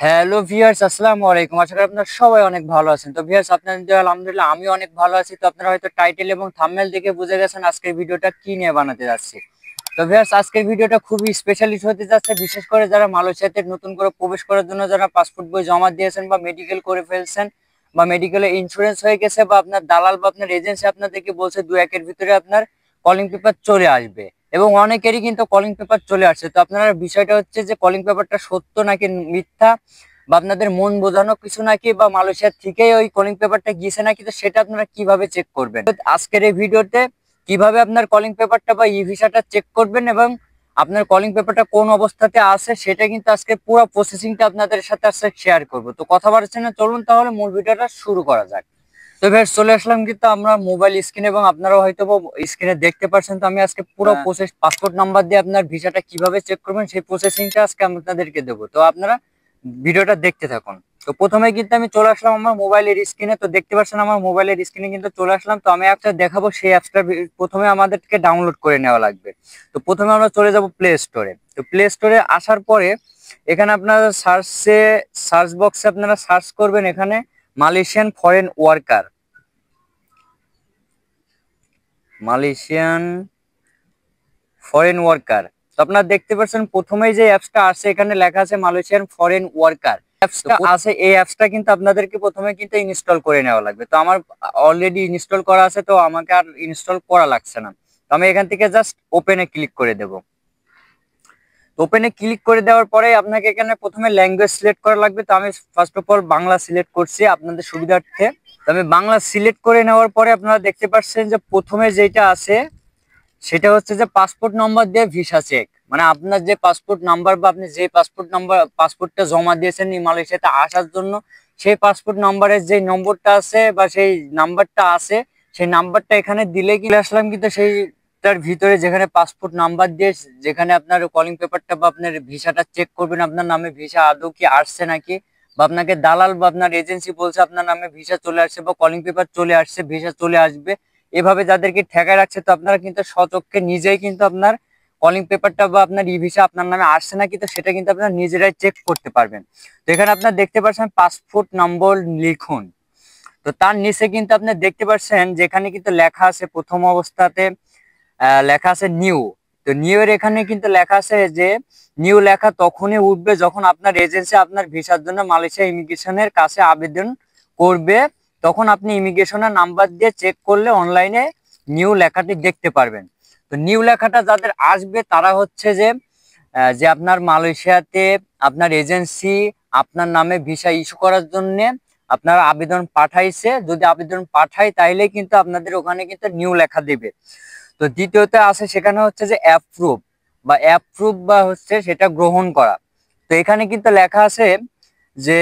Hello viewers, আসসালামু আলাইকুম। আশা করি আপনারা সবাই অনেক ভালো আছেন। তো ভিউয়ার্স, আপনাদের আলহামদুলিল্লাহ আমি অনেক ভালো আছি। তো আপনারা হয়তো টাইটেল এবং থাম্বনেল দেখে বুঝে গেছেন আজকের ভিডিওটা কি নিয়ে বানাতে যাচ্ছি। তো ভিউয়ার্স, আজকের ভিডিওটা খুবই স্পেশালিস্ট হতে যাচ্ছে, বিশেষ করে যারা মালয়েশিয়াতে নতুন করে প্রবেশ করার জন্য যারা পাসপোর্ট বই জমা দিয়েছেন বা মেডিকেল করে ফেলছেন বা মেডিকেলে ইন্স্যুরেন্স হয়ে গেছে বা আপনার দালাল বা আপনার এজেন্সি আপনাদেরকে বলছে 2-1 এর ভিতরে আপনার কলিং পেপার চলে আসবে, এবং অনেকেরই কিন্তু কলিং পেপার চলে আসছে। তো আপনার বিষয়টা হচ্ছে যে কলিং পেপারটা সত্য নাকি মিথ্যা, বা আপনাদের মন বোঝানো কিছু নাকি, বা মালয়েশিয়া থেকেই ওই কলিং পেপারটা গিয়েছে নাকি, তো সেটা আপনারা কিভাবে চেক করবেন আজকের এই ভিডিওতে। কিভাবে আপনার কলিং পেপারটা বা ই ভিসাটা চেক করবেন এবং আপনার কলিং পেপারটা কোন অবস্থাতে আছে সেটা কিন্তু আজকে পুরো প্রসেসিংটা আপনাদের সাথে আজকে শেয়ার করব। তো কথা বাড়ছে না, চলুন তাহলে মূল ভিডিওটা শুরু করা যাক। তো ভাই চলে আসলাম কিন্তু আমরা মোবাইল স্ক্রিন, এবং আপনারাও হয়তো স্ক্রিনে দেখতে পাচ্ছেন। তো আমি আজকে পুরো প্রসেস পাসপোর্ট নাম্বার দিয়ে আপনার ভিসাটা কিভাবে চেক করবেন সেই প্রসেসিংটা আজকে আপনাদেরকে দেবো। তো আপনারা ভিডিওটা দেখতে থাকুন। তো প্রথমে কিন্তু আমি চলে আসলাম আমার মোবাইলের স্ক্রিনে। তো দেখতে পাচ্ছেন আমার মোবাইলের স্ক্রিনে কিন্তু চলে আসলাম। তো আমি একটা দেখাবো, সেই অ্যাপসটা প্রথমে আমাদেরকে ডাউনলোড করে নেওয়া লাগবে। তো প্রথমে আমরা চলে যাব প্লে স্টোরে। তো প্লে স্টোরে আসার পরে এখানে আপনারা সার্চ বক্সে আপনারা সার্চ করবেন এখানে Malaysian foreign worker, Malaysian foreign worker. তো আপনারা দেখতে পাচ্ছেন প্রথমেই যে অ্যাপসটা আছে এখানে লেখা আছে মালয়েশিয়ান ফরেন ওয়ার্কার অ্যাপসটা আছে। এই অ্যাপসটা কিন্তু আপনাদেরকে প্রথমে কিন্তু ইনস্টল করে নেওয়া লাগবে। তো আমার অলরেডি ইনস্টল করা আছে, তো আমাকে আর ইনস্টল করা লাগছে না। তো আমি এখান থেকে জাস্ট ওপেনে ক্লিক করে দেব। ওপেনে ক্লিক করে দেওয়ার পরে আপনাকে এখানে প্রথমে ল্যাঙ্গুয়েজ সিলেক্ট করা লাগবে। তো আমি first of all Bangla select করছি আপনাদের সুবিধার্থে। তো আমি বাংলা সিলেক্ট করে নেওয়ার পরে আপনারা দেখতে পাচ্ছেন যে প্রথমে যেটা আছে সেটা হচ্ছে যে পাসপোর্ট নাম্বার দিয়ে ভিসা চেক, মানে আপনার যে পাসপোর্ট নাম্বার বা আপনি যে পাসপোর্টটা জমা দিয়েছেন মালয়েশিয়াতে আসার জন্য, সেই পাসপোর্ট নাম্বারের যে নম্বরটা আছে বা সেই নাম্বারটা আছে, সেই নাম্বারটা এখানে দিলে কি আসলাম কিন্তু সেইটার ভিতরে যেখানে পাসপোর্ট নাম্বার দিয়ে যেখানে আপনার কলিং পেপারটা বা আপনার ভিসাটা চেক করবেন আপনার নামে ভিসা আদৌ কি আসছে নাকি, বা আপনাকে দালাল বা আপনার এজেন্সি বলছে আপনার নামে ভিসা চলে আসছে বা কলিং পেপার চলে আসছে, ভিসা চলে আসবে, এভাবে যাদেরকে ঠেকায় রাখছে। তো আপনারা কিন্তু স্বচক্ষে নিজেই কিন্তু আপনার কলিং পেপারটা বা আপনার ই ভিসা আপনার নামে আসছে নাকি, তো সেটা কিন্তু আপনারা নিজেরাই চেক করতে পারবেন। তো এখানে আপনার দেখতে পাচ্ছেন পাসপোর্ট নম্বর লিখুন। তো তার নিচে কিন্তু আপনি দেখতে পাচ্ছেন যেখানে কিন্তু লেখা আছে প্রথম অবস্থাতে লেখা আছে নিউ। তো নিউ এর এখানে কিন্তু লেখা আছে যে নিউ লেখা তখনই উঠবে যখন আপনার এজেন্সি আপনার ভিসার জন্য মালয়েশিয়া ইমিগ্রেশনের কাছে আবেদন করবে, তখন আপনি ইমিগ্রেশনের নাম্বার দিয়ে চেক করলে অনলাইনে নিউ লেখাটি দেখতে পারবেন। তো নিউ লেখাটা যাদের আসবে তারা হচ্ছে যে যে আপনার মালয়েশিয়াতে আপনার এজেন্সি আপনার নামে ভিসা ইস্যু করার জন্য আপনার আবেদন পাঠাইছে। যদি আবেদন পাঠায় তাইলে কিন্তু আপনাদের ওখানে কিন্তু নিউ লেখা দেবে। তো দ্বিতীয়তে আছে সেখানে হচ্ছে যে অ্যাপ্রুভ বা হচ্ছে সেটা গ্রহণ করা। তো এখানে কিন্তু লেখা আছে যে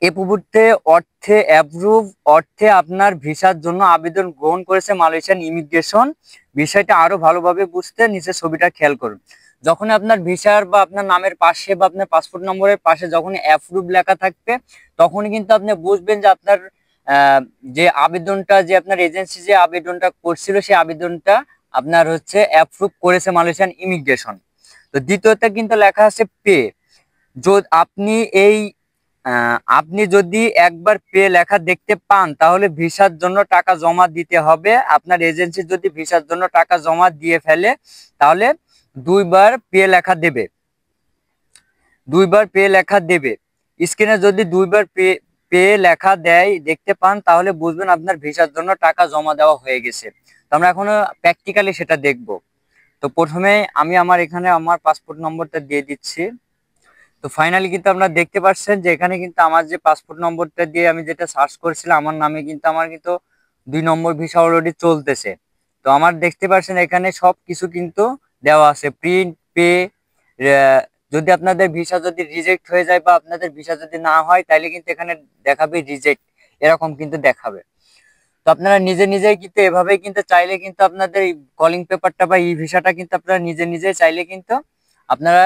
এপুবুর্তে অর্থে অ্যাপ্রুভ অর্থে আপনার ভিসার জন্য আবেদন গ্রহণ করেছে মালয়েশিয়ান ইমিগ্রেশন। বিষয়টা আরো ভালোভাবে বুঝতে নিচে ছবিটা খেয়াল করুন। যখন আপনার ভিসার বা আপনার নামের পাশে বা আপনার পাসপোর্ট নম্বরের পাশে যখন অ্যাপ্রুভ লেখা থাকবে, তখনই কিন্তু আপনি বুঝবেন যে আপনার যে আবেদনটা, যে আপনার এজেন্সি যে আবেদনটা করছিল সেই আবেদনটা আপনার হচ্ছে অ্যাপ্রুভ করেছে মালয়েশিয়ান ইমিগ্রেশন। তো দ্বিতীয়তে কিন্তু লেখা আছে পে। যদি আপনি যদি একবার পে লেখা দেখতে পান তাহলে ভিসার জন্য টাকা জমা দিতে হবে। আপনার এজেন্সি যদি ভিসার জন্য টাকা জমা দিয়ে ফেলে তাহলে দুইবার পে লেখা দেবে, দুইবার পে লেখা দেবে। স্ক্রিনে যদি দুইবার পে পে লেখা দেয় দেখতে পান তাহলে বুঝবেন আপনার ভিসার জন্য টাকা জমা দেওয়া হয়ে গেছে। তো আমরা এখনো প্র্যাকটিক্যালি সেটা দেখব। তো প্রথমে আমি আমার এখানে আমার পাসপোর্ট নম্বরটা দিয়ে দিচ্ছি। তো ফাইনালি কিন্তু আপনারা দেখতে পাচ্ছেন যে এখানে কিন্তু আমার যে পাসপোর্ট নম্বরটা দিয়ে আমি যেটা সার্চ করেছিলাম আমার নামে কিন্তু আমার কিন্তু 2 নম্বর ভিসা অলরেডি চলতেছে। তো আমার দেখতে পাচ্ছেন এখানে সব কিছু কিন্তু দেওয়া আছে, প্রিন্ট পে। যদি আপনাদের ভিসা যদি রিজেক্ট হয়ে যায় বা আপনাদের ভিসা যদি না হয় তাহলে কিন্তু এখানে দেখাবে রিজেক্ট, এরকম কিন্তু দেখাবে। তো আপনারা নিজে নিজেই কিন্তু এভাবেই কিন্তু চাইলে কিন্তু আপনাদের কলিং পেপারটা বা ই ভিসাটা কিন্তু আপনারা নিজে নিজেই চাইলে কিন্তু আপনারা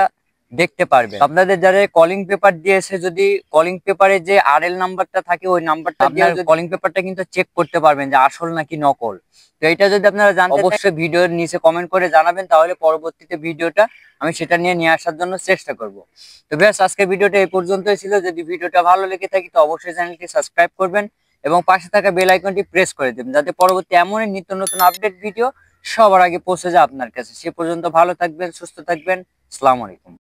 দেখতে পারবে। আপনাদের যারা কলিং পেপার দিয়েছে, যদি কলিং পেপারে যে আরএল নাম্বারটা থাকে ওই নাম্বারটা দিয়ে কলিং পেপারটা কিন্তু চেক করতে পারবেন যে আসল নাকি নকল। তো এটা যদি আপনারা জানতে অবশ্যই ভিডিওর নিচে কমেন্ট করে জানাবেন, তাহলে পরবর্তীতে ভিডিওটা আমি সেটা নিয়ে আসার জন্য চেষ্টা করব। তো ব্যাস আজকে ভিডিওটা এই পর্যন্তই ছিল। যদি ভিডিওটা ভালো লেগে থাকে তো অবশ্যই চ্যানেলটি সাবস্ক্রাইব করবেন এবং পাশে থাকা বেল আইকনটি প্রেস করে দেবেন, যাতে পরবর্তী এমনই নিত্য নতুন আপডেট ভিডিও সবার আগে পৌঁছে যায় আপনার কাছে। সে পর্যন্ত ভালো থাকবেন, সুস্থ থাকবেন। আসসালামু আলাইকুম।